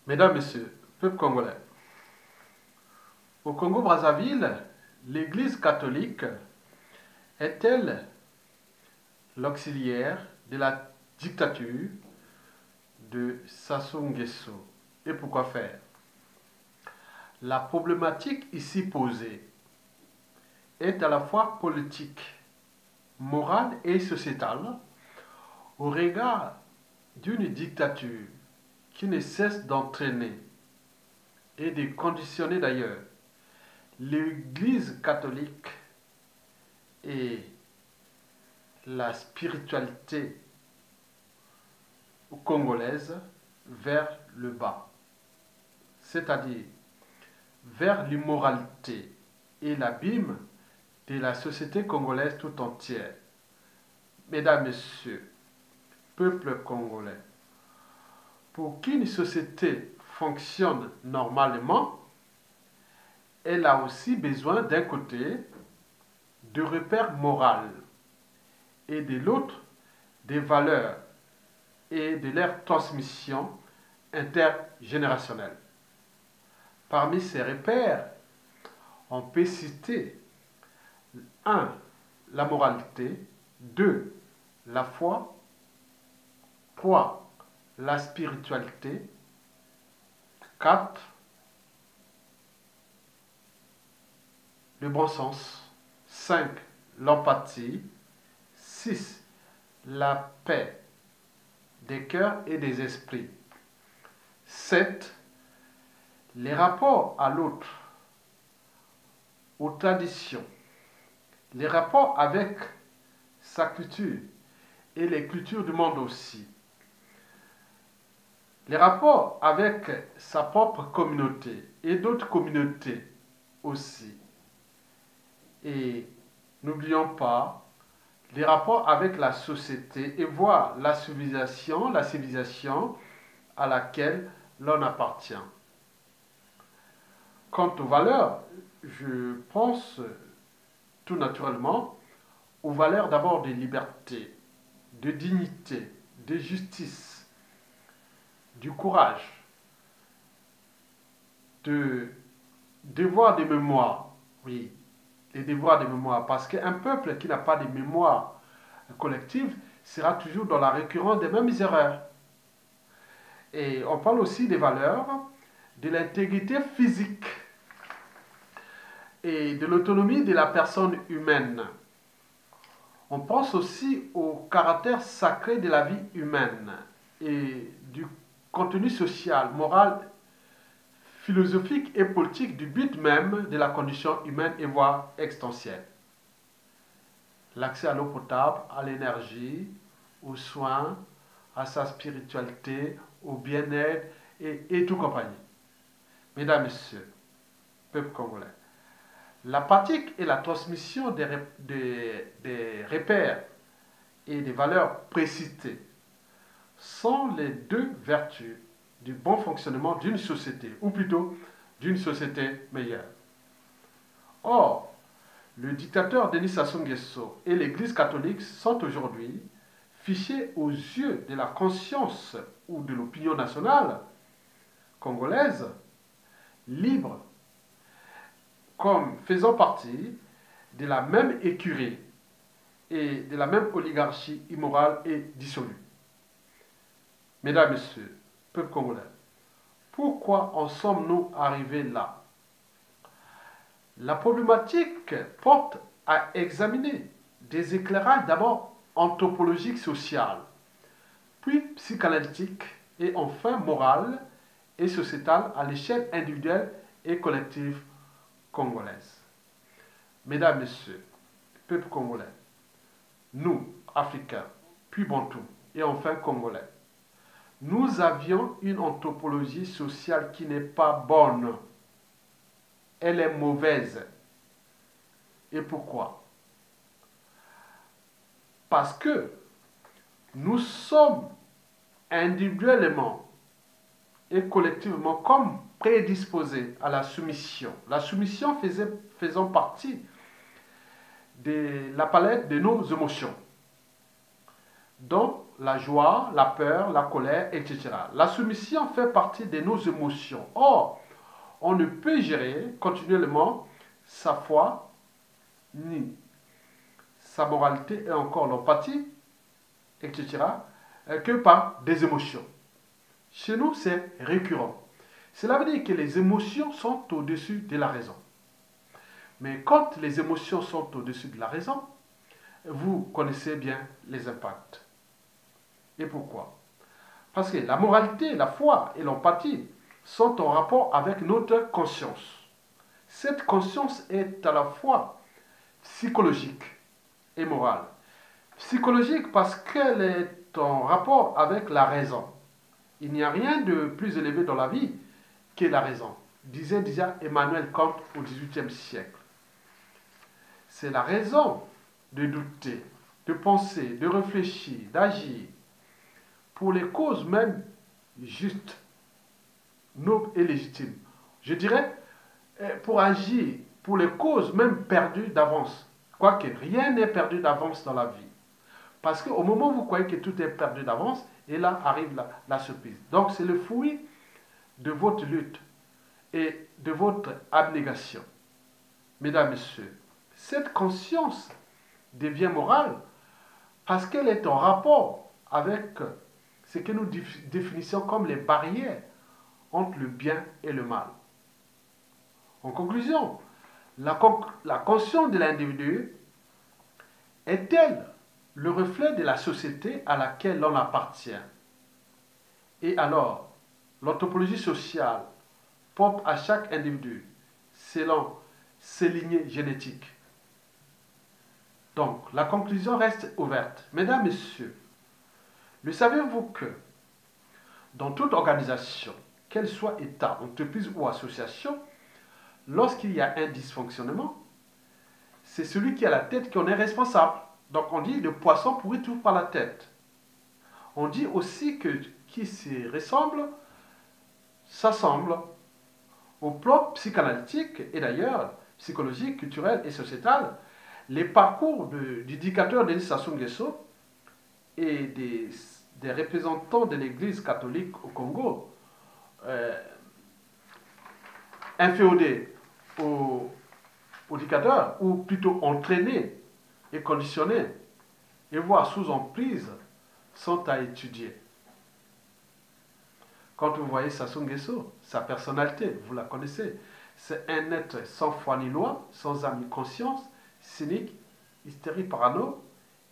Mesdames, Messieurs, peuple congolais, au Congo-Brazzaville, l'Église catholique est-elle l'auxiliaire de la dictature de Sassou Nguesso? Et pourquoi faire? La problématique ici posée est à la fois politique, morale et sociétale au regard d'une dictature qui ne cesse d'entraîner et de conditionner d'ailleurs l'Église catholique et la spiritualité congolaise vers le bas, c'est-à-dire vers l'immoralité et l'abîme de la société congolaise tout entière. Mesdames, Messieurs, peuple congolais, pour qu'une société fonctionne normalement, elle a aussi besoin d'un côté de repères moraux et de l'autre des valeurs et de leur transmission intergénérationnelle. Parmi ces repères, on peut citer 1. La moralité, 2. La foi, 3. La spiritualité, 4. Le bon sens, 5. L'empathie, 6. La paix des cœurs et des esprits, 7. Les rapports à l'autre, aux traditions, les rapports avec sa culture et les cultures du monde aussi, les rapports avec sa propre communauté et d'autres communautés aussi. Et n'oublions pas les rapports avec la société et voir la civilisation à laquelle l'on appartient. Quant aux valeurs, je pense tout naturellement aux valeurs d'abord de liberté, de dignité, de justice, du courage, de devoir de mémoire. Oui, les devoirs de mémoire. Parce qu'un peuple qui n'a pas de mémoire collective sera toujours dans la récurrence des mêmes erreurs. Et on parle aussi des valeurs de l'intégrité physique et de l'autonomie de la personne humaine. On pense aussi au caractère sacré de la vie humaine et du contenu social, moral, philosophique et politique du but même de la condition humaine et voire existentielle. L'accès à l'eau potable, à l'énergie, aux soins, à sa spiritualité, au bien-être et tout compagnie. Mesdames, Messieurs, peuple congolais, la pratique et la transmission des repères et des valeurs précitées sont les deux vertus du bon fonctionnement d'une société, ou plutôt d'une société meilleure. Or, le dictateur Denis Sassou Nguesso et l'Église catholique sont aujourd'hui fichés aux yeux de la conscience ou de l'opinion nationale congolaise, libre, comme faisant partie de la même écurie et de la même oligarchie immorale et dissolue. Mesdames, Messieurs, peuple congolais, pourquoi en sommes-nous arrivés là? La problématique porte à examiner des éclairages d'abord anthropologiques sociales, puis psychanalytiques et enfin morales et sociétales à l'échelle individuelle et collective congolaise. Mesdames, Messieurs, peuple congolais, nous, Africains, puis Bantous et enfin Congolais, nous avions une anthropologie sociale qui n'est pas bonne. Elle est mauvaise. Et pourquoi? Parce que nous sommes individuellement et collectivement comme prédisposés à la soumission. La soumission faisant partie de la palette de nos émotions. Donc, la joie, la peur, la colère, etc. La soumission fait partie de nos émotions. Or, on ne peut gérer continuellement sa foi, ni sa moralité et encore l'empathie, etc., que par des émotions. Chez nous, c'est récurrent. Cela veut dire que les émotions sont au-dessus de la raison. Mais quand les émotions sont au-dessus de la raison, vous connaissez bien les impacts. Et pourquoi? Parce que la moralité, la foi et l'empathie sont en rapport avec notre conscience. Cette conscience est à la fois psychologique et morale. Psychologique parce qu'elle est en rapport avec la raison. Il n'y a rien de plus élevé dans la vie que la raison, disait déjà Emmanuel Kant au XVIIIe siècle. C'est la raison de douter, de penser, de réfléchir, d'agir pour les causes même justes, nobles et légitimes. Je dirais pour agir pour les causes même perdues d'avance. Quoique rien n'est perdu d'avance dans la vie. Parce qu'au moment où vous croyez que tout est perdu d'avance, et là arrive la surprise. Donc c'est le fruit de votre lutte et de votre abnégation. Mesdames, Messieurs, cette conscience devient morale parce qu'elle est en rapport avec ce que nous définissons comme les barrières entre le bien et le mal. En conclusion, la conscience de l'individu est-elle le reflet de la société à laquelle l'on appartient? Et alors, l'anthropologie sociale propre à chaque individu selon ses lignées génétiques. Donc, la conclusion reste ouverte. Mesdames, Messieurs, le savez-vous que dans toute organisation, qu'elle soit État, entreprise ou association, lorsqu'il y a un dysfonctionnement, c'est celui qui a la tête qui en est responsable. Donc on dit le poisson pourrit tout par la tête. On dit aussi que qui se ressemble s'assemble. Au plan psychanalytique et d'ailleurs psychologique, culturel et sociétal, les parcours du dictateur Denis Sassou Nguesso et des représentants de l'Église catholique au Congo, inféodés au dictateur, ou plutôt entraînés et conditionnés, et voire sous emprise, sont à étudier. Quand vous voyez Sassou Nguesso, sa personnalité, vous la connaissez, c'est un être sans foi ni loi, sans âme ni conscience, cynique, hystérique, parano,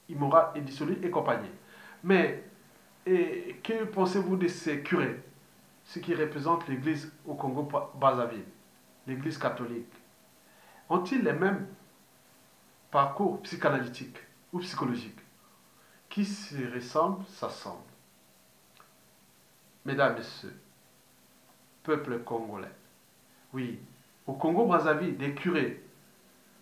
immoral et dissolu et compagnie. Mais que pensez-vous de ces curés, ceux qui représentent l'Église au Congo-Brazzaville, l'Église catholique? Ont-ils les mêmes parcours psychanalytiques ou psychologiques? Qui se ressemblent, s'assemblent. Mesdames, Messieurs, peuple congolais, oui, au Congo-Brazzaville, des curés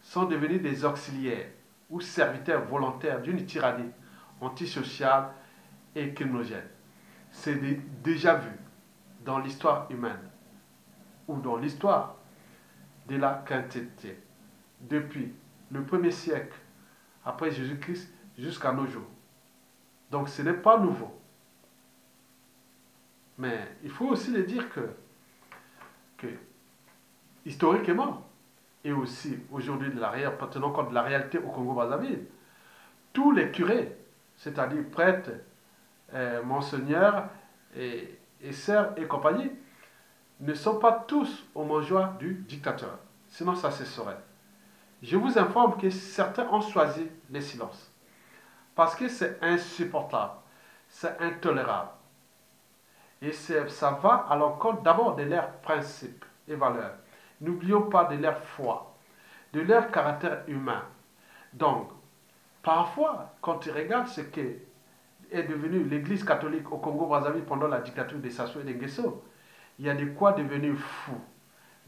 sont devenus des auxiliaires ou serviteurs volontaires d'une tyrannie antisociale et criminogène. C'est déjà vu dans l'histoire humaine ou dans l'histoire de la chrétienté depuis le 1er siècle après Jésus-Christ jusqu'à nos jours. Donc ce n'est pas nouveau. Mais il faut aussi le dire que historiquement, et aussi aujourd'hui, tenant compte de la réalité au Congo-Brazzaville, tous les curés, c'est-à-dire prêtres, monseigneurs et sœurs et compagnie, ne sont pas tous aux mangeoires du dictateur. Sinon, ça se saurait. Je vous informe que certains ont choisi le silence. Parce que c'est insupportable, c'est intolérable. Et ça va à l'encontre d'abord de leurs principes et valeurs. N'oublions pas de leur foi, de leur caractère humain. Donc, parfois, quand tu regardes ce qu'est devenue l'Église catholique au Congo-Brazzaville pendant la dictature de Sassou et de Nguesso, il y a de quoi devenir fou,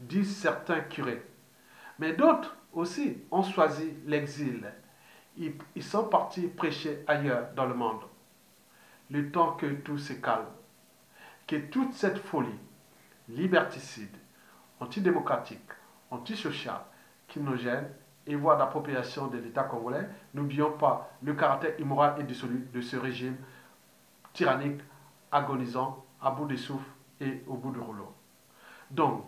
disent certains curés. Mais d'autres aussi ont choisi l'exil. Ils sont partis prêcher ailleurs dans le monde. Le temps que tout se calme, que toute cette folie liberticide, antidémocratique, antisociale, criminogène et voire d'appropriation de l'État congolais, n'oublions pas le caractère immoral et dissolu de ce régime tyrannique, agonisant, à bout de souffle et au bout du rouleau. Donc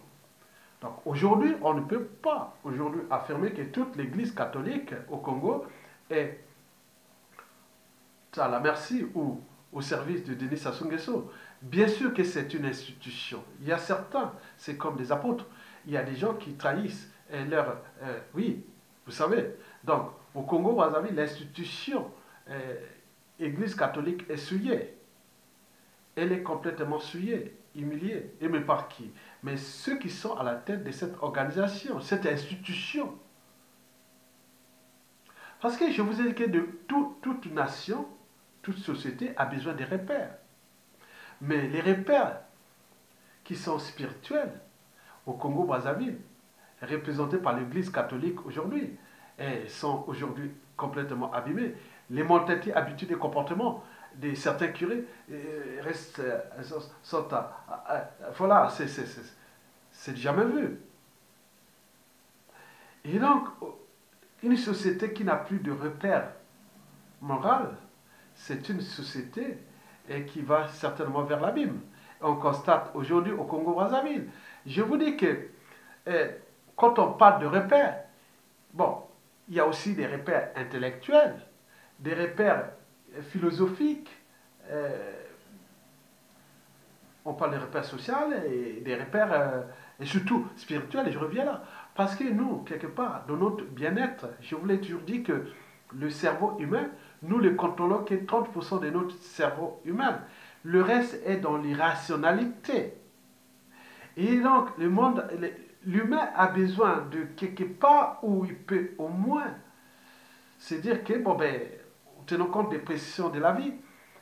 aujourd'hui, on ne peut pas aujourd'hui affirmer que toute l'Église catholique au Congo est à la merci ou au service de Denis Sassou Nguesso. Bien sûr que c'est une institution. Il y a certains, c'est comme des apôtres, il y a des gens qui trahissent oui, vous savez. Donc, au Congo-Brazzaville, l'institution Église catholique est souillée. Elle est complètement souillée, humiliée. Et mais par qui? Mais ceux qui sont à la tête de cette organisation, cette institution. Parce que je vous ai dit que toute nation, toute société a besoin de repères. Mais les repères qui sont spirituels au Congo-Brazzaville, représentés par l'Église catholique aujourd'hui, sont aujourd'hui complètement abîmés. Les mentalités, habitudes et comportements de certains curés restent, voilà, c'est jamais vu. Et donc, une société qui n'a plus de repères moraux, c'est une société qui va certainement vers l'abîme. On constate aujourd'hui au Congo-Brazzaville. Je vous dis que quand on parle de repères, bon, il y a aussi des repères intellectuels, des repères philosophiques, on parle des repères sociaux et des repères, et surtout spirituels, et je reviens là. Parce que nous, quelque part, dans notre bien-être, je vous l'ai toujours dit que le cerveau humain, nous ne contrôlons que 30% de notre cerveau humain. Le reste est dans l'irrationalité. Et donc, l'humain a besoin de quelque part où il peut au moins se dire que, bon ben, tenons compte des précisions de la vie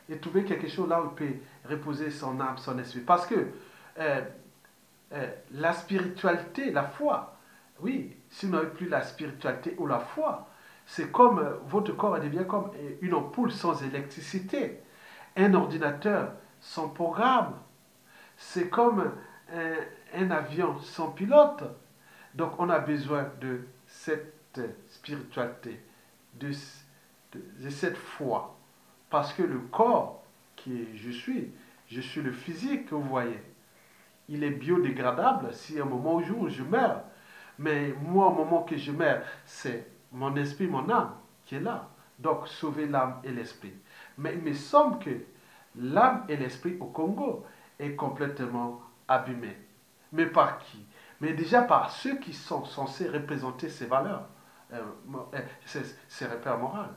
et trouver quelque chose là où il peut reposer son âme, son esprit. Parce que la spiritualité, la foi, oui, si vous n'avez plus la spiritualité ou la foi, c'est comme votre corps devient comme une ampoule sans électricité, un ordinateur sans programme, c'est comme un avion sans pilote. Donc on a besoin de cette spiritualité, de cette foi. Parce que le corps je suis le physique que vous voyez. Il est biodégradable si à un moment où je meurs. Mais moi, au moment que je meurs, c'est mon esprit, mon âme qui est là. Donc sauver l'âme et l'esprit. Mais il me semble que l'âme et l'esprit au Congo est complètement abîmé. Mais par qui? Mais déjà par ceux qui sont censés représenter ces valeurs, ces repères moraux.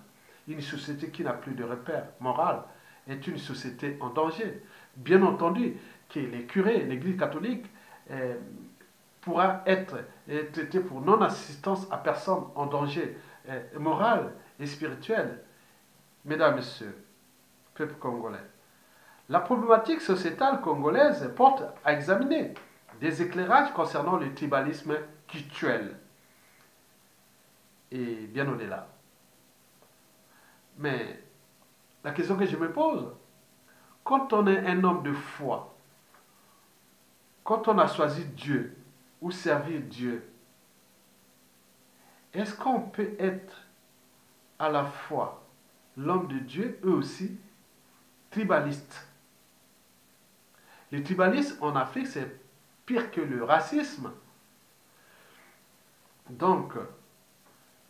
Une société qui n'a plus de repères moraux est une société en danger. Bien entendu que les curés, l'Église catholique, pourra être traité pour non-assistance à personne en danger moral et spirituel. Mesdames, Messieurs, peuple congolais, la problématique sociétale congolaise porte à examiner des éclairages concernant le tribalisme cultuel et bien au-delà. Mais la question que je me pose, quand on est un homme de foi, quand on a choisi Dieu ou servir Dieu, est-ce qu'on peut être à la fois l'homme de Dieu et aussi tribaliste? Le tribalisme en Afrique, c'est pire que le racisme. Donc,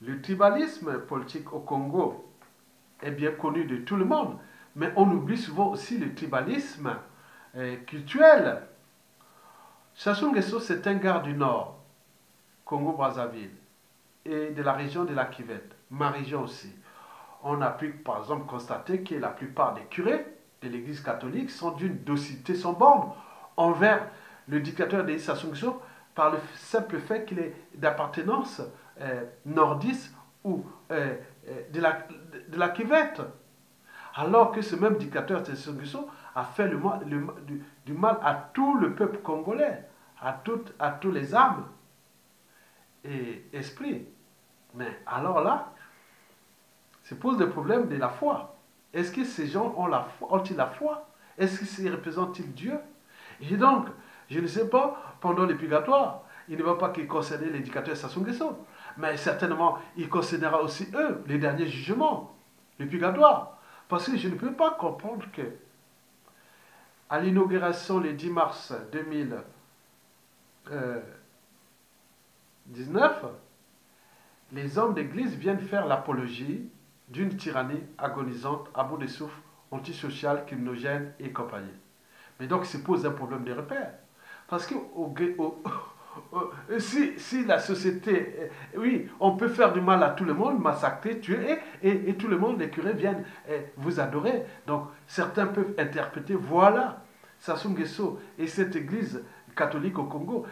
le tribalisme politique au Congo est bien connu de tout le monde, mais on oublie souvent aussi le tribalisme culturel. Sassou Nguesso, c'est un gars du Nord, Congo-Brazzaville, et de la région de la Kivette, ma région aussi. On a pu, par exemple, constater que la plupart des curés de l'Église catholique sont d'une docilité sans borne envers le dictateur Denis Sassou Nguesso par le simple fait qu'il est d'appartenance nordiste ou de la Kivette. Alors que ce même dictateur Sassou Nguesso a fait du mal à tout le peuple congolais, à tous les âmes et esprits. Mais alors là, se pose le problème de la foi. Est-ce que ces gens ont-ils la foi? Est-ce qu'ils représentent-ils Dieu? Et donc, je ne sais pas, pendant le purgatoire, il ne va pas qu'il concerne l'éducateur Sassou Nguesso, mais certainement, il concernera aussi eux, les derniers jugements, le purgatoire. Parce que je ne peux pas comprendre que à l'inauguration le 10 mars 2019, les hommes d'église viennent faire l'apologie d'une tyrannie agonisante à bout de souffle, antisociale, criminogène et compagnie. Mais donc, se pose un problème de repère. Parce que si la société, oui, on peut faire du mal à tout le monde, massacrer, tuer, et tout le monde, les curés viennent vous adorer. Donc, certains peuvent interpréter, voilà, Sassou Nguesso et cette église catholique au Congo,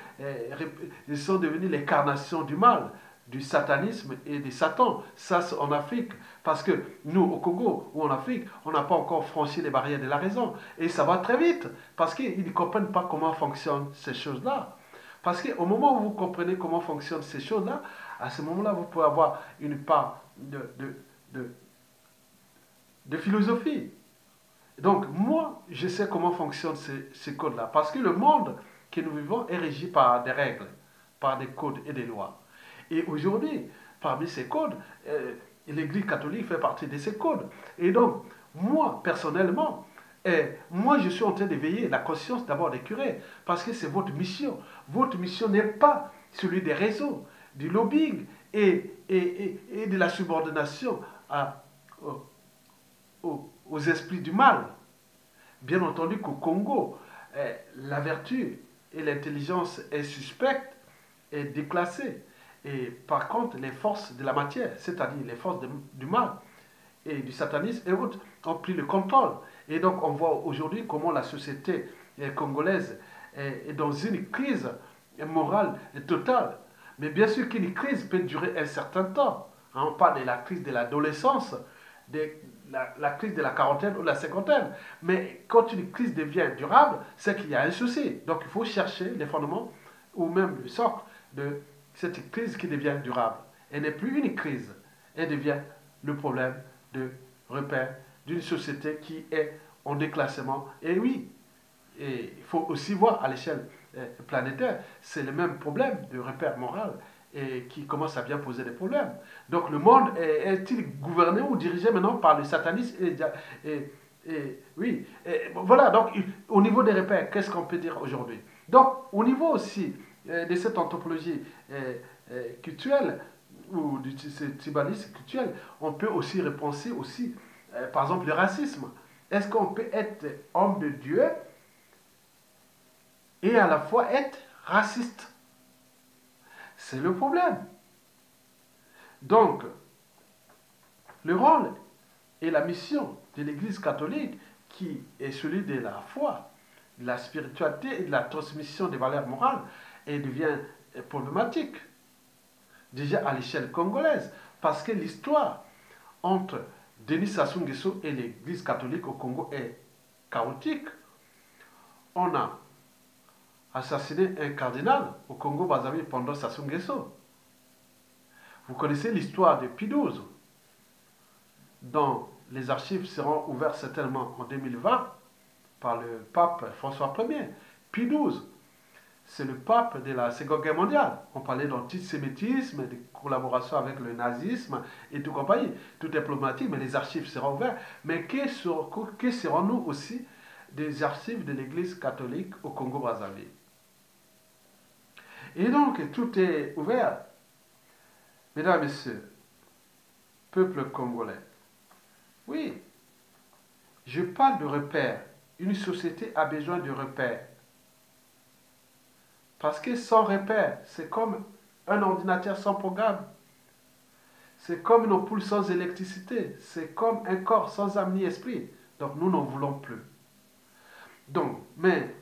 ils sont devenus l'incarnation du mal, du satanisme et des satans. Ça, c'est en Afrique. Parce que nous, au Congo ou en Afrique, on n'a pas encore franchi les barrières de la raison. Et ça va très vite. Parce qu'ils ne comprennent pas comment fonctionnent ces choses-là. Parce qu'au moment où vous comprenez comment fonctionnent ces choses-là, à ce moment-là, vous pouvez avoir une part de, de philosophie. Donc, moi, je sais comment fonctionnent ces codes-là. Parce que le monde que nous vivons est régi par des règles, par des codes et des lois. Et aujourd'hui, parmi ces codes, l'Église catholique fait partie de ces codes. Et donc, moi, personnellement, moi, je suis en train d'éveiller la conscience d'abord des curés, parce que c'est votre mission. Votre mission n'est pas celui des réseaux, du lobbying et de la subordination aux esprits du mal. Bien entendu qu'au Congo, la vertu et l'intelligence est suspecte et déclassée. Et par contre, les forces de la matière, c'est-à-dire les forces du mal et du satanisme et autres, ont pris le contrôle. Et donc, on voit aujourd'hui comment la société congolaise est dans une crise morale totale. Mais bien sûr qu'une crise peut durer un certain temps. On parle de la crise de l'adolescence, de la crise de la quarantaine ou de la cinquantaine. Mais quand une crise devient durable, c'est qu'il y a un souci. Donc, il faut chercher les fondements ou même le socle de cette crise qui devient durable. Elle n'est plus une crise, elle devient le problème de repère d'une société qui est en déclassement. Et oui, et il faut aussi voir à l'échelle planétaire, c'est le même problème de repère moral et qui commence à bien poser des problèmes. Donc le monde est-il gouverné ou dirigé maintenant par le satanisme oui, voilà, donc au niveau des repères, qu'est-ce qu'on peut dire aujourd'hui? Donc au niveau aussi de cette anthropologie culturelle ou du tribalisme culturel, on peut aussi repenser aussi, par exemple, le racisme. Est-ce qu'on peut être homme de Dieu et à la fois être raciste? C'est le problème. Donc, le rôle et la mission de l'Église catholique, qui est celui de la foi, de la spiritualité et de la transmission des valeurs morales, et devient problématique, déjà à l'échelle congolaise, parce que l'histoire entre Denis Sassou Nguesso et l'Église catholique au Congo est chaotique. On a assassiné un cardinal au Congo-Brazzaville pendant Sassou Nguesso. Vous connaissez l'histoire de Pie XII, dont les archives seront ouvertes certainement en 2020 par le pape François Ier. Pie XII, c'est le pape de la Seconde Guerre mondiale. On parlait d'antisémitisme, de collaboration avec le nazisme et tout compagnie. Tout est problématique, mais les archives seront ouvertes. Mais que serons-nous aussi des archives de l'Église catholique au Congo-Brazzaville? Et donc, tout est ouvert. Mesdames et messieurs, peuple congolais, oui, je parle de repères. Une société a besoin de repères. Parce que sans repères, c'est comme un ordinateur sans programme. C'est comme une ampoule sans électricité. C'est comme un corps sans âme ni esprit. Donc nous n'en voulons plus. Donc, mais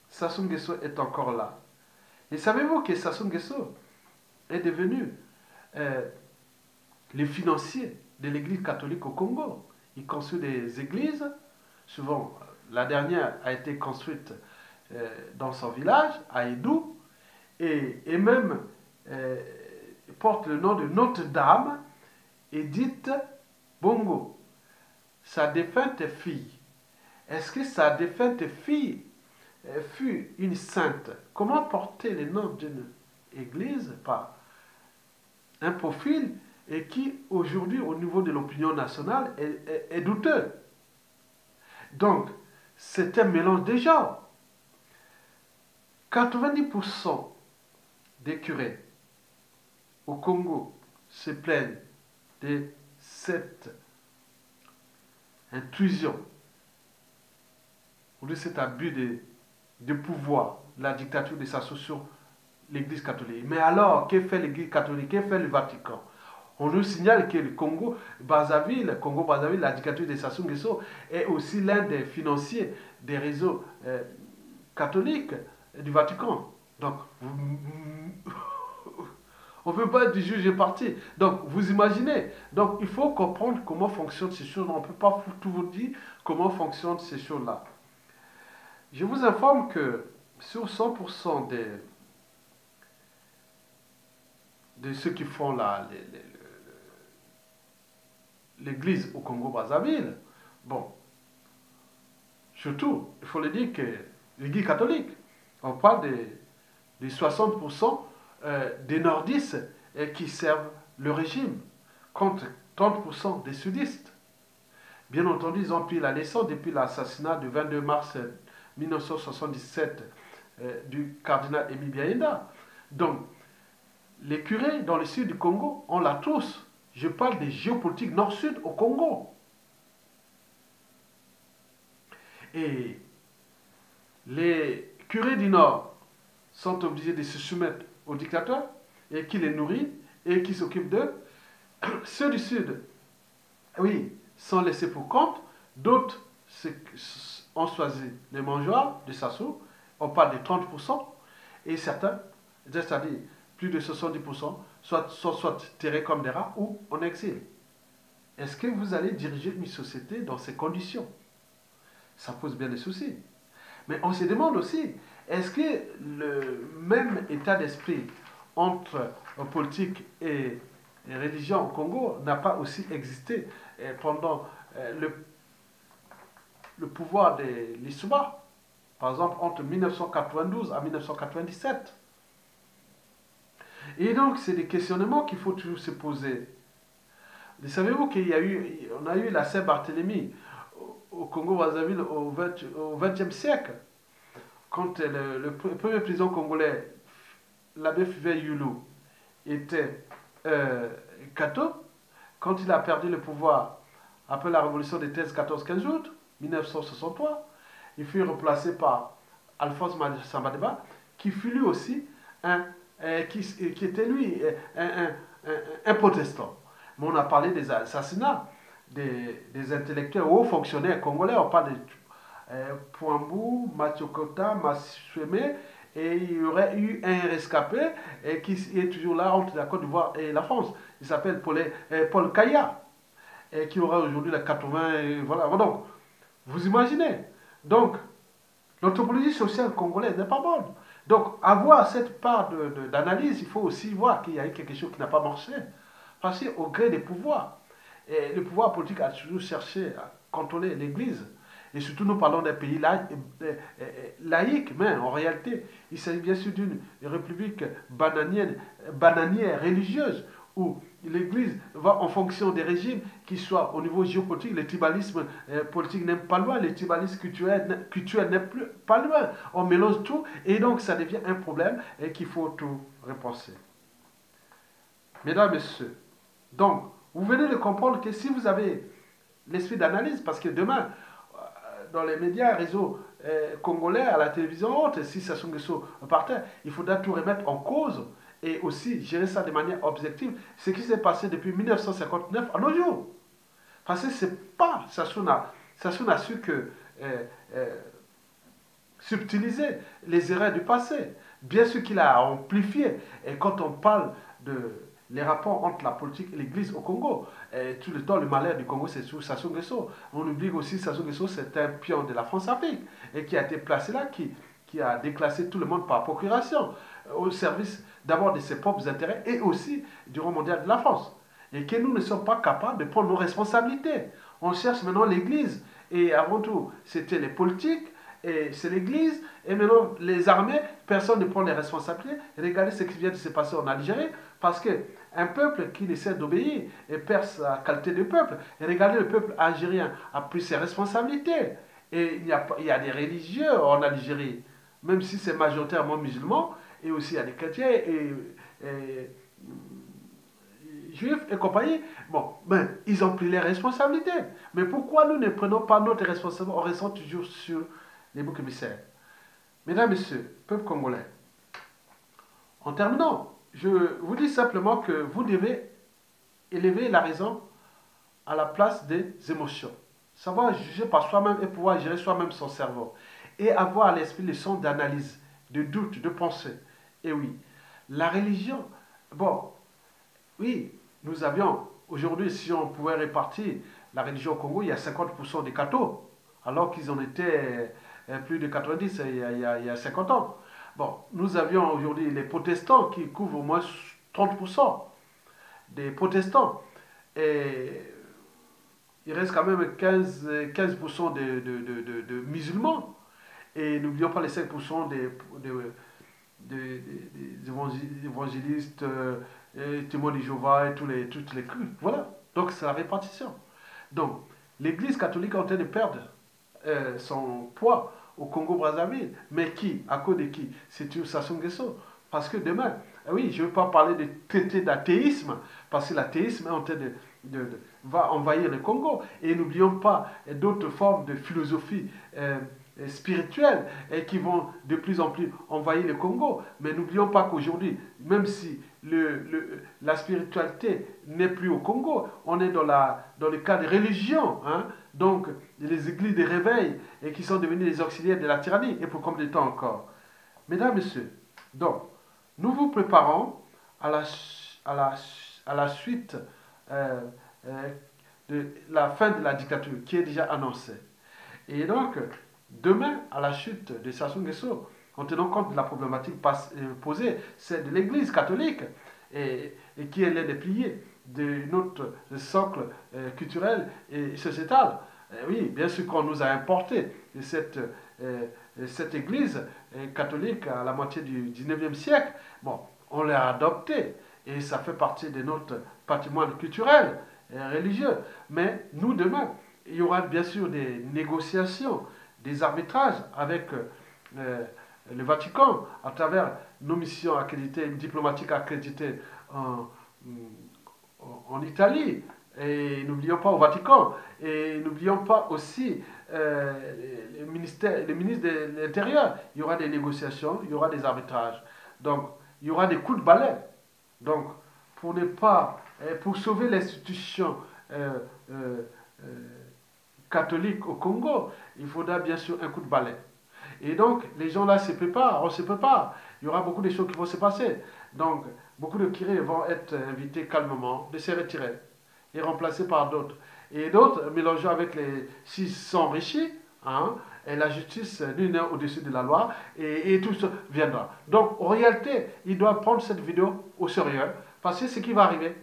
Sassou Nguesso est encore là. Et savez-vous que Sassou Nguesso est devenu le financier de l'Église catholique au Congo? Il construit des églises. Souvent, la dernière a été construite dans son village, à Edou, et même porte le nom de Notre-Dame, Edith Bongo, sa défunte fille. Est-ce que sa défunte fille fut une sainte? Comment porter le nom d'une église par un profil et qui aujourd'hui au niveau de l'opinion nationale est douteux? Donc, c'est un mélange des genres. 90% des curés au Congo se plaignent de cette intrusion ou de cet abus de pouvoir, la dictature de Sassou sur l'Église catholique. Mais alors, que fait l'Église catholique? Que fait le Vatican? On nous signale que le Congo-Brazzaville, la dictature de Sassou Nguesso, est aussi l'un des financiers des réseaux catholiques du Vatican. Donc, on ne peut pas être du juge et parti. Donc, vous imaginez. Donc, il faut comprendre comment fonctionnent ces choses. On ne peut pas tout vous dire comment fonctionnent ces choses-là. Je vous informe que sur 100% de ceux qui font l'église au Congo-Brazzaville, bon, surtout, il faut le dire que l'église catholique, on parle des 60% des nordistes qui servent le régime, contre 30% des sudistes. Bien entendu, ils ont pris la leçon depuis l'assassinat du 22 mars 1977 du cardinal Émile Biaïda. Donc, les curés dans le sud du Congo, on l'a tous. Je parle des géopolitiques nord-sud au Congo. Et les curés du nord sont obligés de se soumettre au dictateur et qui les nourrit et qui s'occupe d'eux. Ceux du sud, oui, sont laissés pour compte. D'autres ont choisi les mangeoires de Sassou. On parle de 30%. Et certains, c'est-à-dire plus de 70%, sont soit terrés comme des rats ou en exil. Est-ce que vous allez diriger une société dans ces conditions? Ça pose bien des soucis. Mais on se demande aussi, est-ce que le même état d'esprit entre politique et religion au Congo n'a pas aussi existé pendant le pouvoir des Lissouba, par exemple entre 1992 à 1997? Et donc, c'est des questionnements qu'il faut toujours se poser. Savez-vous qu'on a eu la Saint-Barthélemy au Congo-Brazzaville au XXe siècle, quand le premier président congolais, l'abbé Fivet Youlou, était catho, quand il a perdu le pouvoir après la révolution des 13-14-15 août 1963, il fut remplacé par Alphonse Sambadeba, qui fut lui aussi qui était lui un protestant. Mais on a parlé des assassinats des intellectuels hauts fonctionnaires congolais. On parle de Pouambou, Matiokota, Massueme, et il y aurait eu un rescapé qui est toujours là entre la Côte d'Ivoire et la France. Il s'appelle Paul Kaya, qui aura aujourd'hui la 80. Et voilà. Donc, vous imaginez. Donc, l'anthropologie sociale congolaise n'est pas bonne. Donc, avoir cette part d'analyse, il faut aussi voir qu'il y a eu quelque chose qui n'a pas marché. Parce qu'au gré des pouvoirs, et le pouvoir politique a toujours cherché à contrôler l'Église. Et surtout, nous parlons d'un pays laïque, mais en réalité, il s'agit bien sûr d'une république bananière religieuse, où l'Église va en fonction des régimes qui soient au niveau géopolitique. Le tribalisme politique n'est pas loin, le tribalisme culturel n'est pas loin. On mélange tout et donc ça devient un problème et qu'il faut tout repenser. Mesdames, Messieurs, donc vous venez de comprendre que si vous avez l'esprit d'analyse, parce que demain, dans les médias, réseaux congolais, à la télévision haute, si Sassou Nguesso partait, il faudra tout remettre en cause et aussi gérer ça de manière objective, ce qui s'est passé depuis 1959 à nos jours. Parce que c'est pas Sassou n'a su que subtiliser les erreurs du passé. Bien sûr qu'il a amplifié. Et quand on parle les rapports entre la politique et l'Église au Congo, tout le temps le malheur du Congo c'est sous Sassou Nguesso. On oublie aussi que Sassou Nguesso c'est un pion de la France-Afrique et qui a été placé là, qui a déclassé tout le monde par procuration, au service d'abord de ses propres intérêts et aussi du rang mondial de la France. Et que nous ne sommes pas capables de prendre nos responsabilités. On cherche maintenant l'Église. Et avant tout, c'était les politiques, et c'est l'Église, et maintenant les armées, personne ne prend les responsabilités. Regardez ce qui vient de se passer en Algérie, parce qu'un peuple qui essaie d'obéir et perd sa qualité de peuple. Et regardez, le peuple algérien a pris ses responsabilités. Et il y a des religieux en Algérie, même si c'est majoritairement musulman, et aussi il y a des chrétiens et juifs et compagnie. Bon, ben, ils ont pris les responsabilités. Mais pourquoi nous ne prenons pas notre responsabilité, on reste toujours sur les boucs émissaires? Mesdames, Messieurs, peuple congolais, en terminant, je vous dis simplement que vous devez élever la raison à la place des émotions. Savoir juger par soi-même et pouvoir gérer soi-même son cerveau. Et avoir à l'esprit le son d'analyse, de doute, de pensée. Et oui, la religion, bon, oui, nous avions, aujourd'hui, si on pouvait répartir la religion au Congo, il y a 50% des cathos, alors qu'ils en étaient plus de 90 il y a 50 ans. Bon, nous avions aujourd'hui les protestants qui couvrent au moins 30% des protestants. Et il reste quand même 15% de musulmans. Et n'oublions pas les 5% des évangélistes, témoins de Jéhovah et toutes les crus. Voilà. Donc c'est la répartition. Donc l'Église catholique est en train de perdre son poids au Congo-Brazzaville. Mais qui? À cause de qui? C'est Sassou Nguesso. Parce que demain, oui, je ne veux pas parler de traité d'athéisme, parce que l'athéisme est en train va envahir le Congo. Et n'oublions pas d'autres formes de philosophie spirituelles qui vont de plus en plus envahir le Congo. Mais n'oublions pas qu'aujourd'hui, même si la spiritualité n'est plus au Congo, on est dans le cas de religion, hein, donc les églises de réveil et qui sont devenues les auxiliaires de la tyrannie, et pour combien de temps encore? Mesdames, Messieurs, donc, nous vous préparons à la suite euh, euh, de la fin de la dictature qui est déjà annoncée. Et donc, demain, à la chute de Sassou Nguesso, en tenant compte de la problématique posée, c'est de l'Église catholique et qui est l'un des piliers de notre socle culturel et sociétal. Oui, bien sûr qu'on nous a importé cette Église catholique à la moitié du 19e siècle. Bon, on l'a adoptée et ça fait partie de notre patrimoine culturel et religieux. Mais nous, demain, il y aura bien sûr des négociations, des arbitrages avec le Vatican à travers nos missions accréditées, diplomatiques accréditées en Italie. Et n'oublions pas au Vatican. Et n'oublions pas aussi les ministres de l'Intérieur. Il y aura des négociations, il y aura des arbitrages. Donc, il y aura des coups de balai. Donc, pour ne pas, pour sauver l'institution catholique au Congo, il faudra bien sûr un coup de balai. Et donc, les gens là se préparent, on se prépare. Il y aura beaucoup de choses qui vont se passer. Donc, beaucoup de curés vont être invités calmement de se retirer et remplacés par d'autres. Et d'autres, mélangés avec les s'ils sont enrichis, hein, et la justice, nul n'est au-dessus de la loi, et tout ça viendra. Donc, en réalité, il doit prendre cette vidéo au sérieux, parce que ce qui va arriver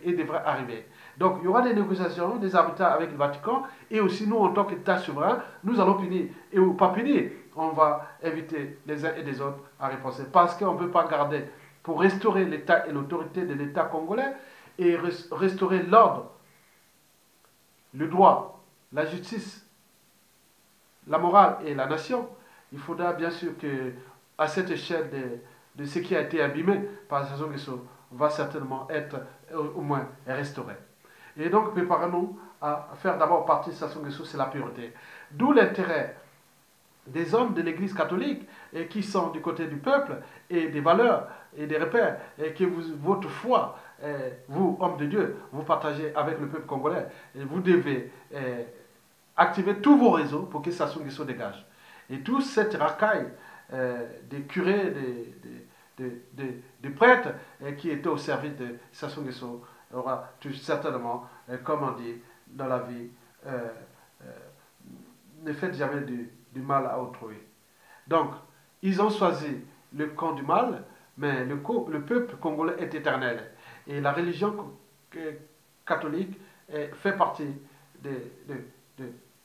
et devrait arriver. Donc, il y aura des négociations, des arbitrages avec le Vatican, et aussi nous, en tant qu'État souverain, nous allons punir, et ou pas punir, on va inviter les uns et les autres à riposter. Parce qu'on ne peut pas garder, pour restaurer l'État et l'autorité de l'État congolais, et restaurer l'ordre, le droit, la justice, la morale et la nation, il faudra bien sûr que, à cette échelle de ce qui a été abîmé par Sassou Nguesso, va certainement être au moins restauré. Et donc, préparons-nous à faire d'abord partie de Sassou Nguesso, c'est la priorité. D'où l'intérêt des hommes de l'Église catholique et qui sont du côté du peuple et des valeurs et des repères et que votre foi, vous, hommes de Dieu, vous partagez avec le peuple congolais. Et vous devez activer tous vos réseaux pour que Sassou Nguesso dégage. Et toute cette racaille des curés, des prêtres qui étaient au service de Sassou Nguesso aura tout certainement, comme on dit dans la vie, ne faites jamais du mal à autrui. Donc, ils ont choisi le camp du mal, mais le peuple congolais est éternel. Et la religion catholique fait partie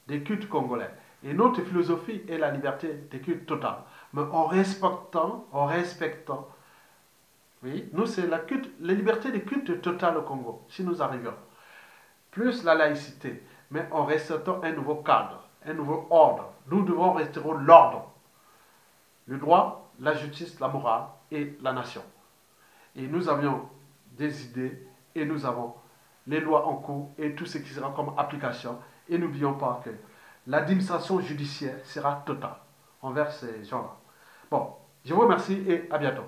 des cultes congolais. Et notre philosophie est la liberté des cultes totale. Mais en respectant, oui, nous c'est la liberté des cultes totale au Congo, si nous arrivons. Plus la laïcité, mais en respectant un nouveau cadre. un nouveau ordre. Nous devons restaurer l'ordre, le droit, la justice, la morale et la nation. Et nous avions des idées et nous avons les lois en cours et tout ce qui sera comme application. Et n'oublions pas que l'administration judiciaire sera totale envers ces gens-là. Bon, je vous remercie et à bientôt.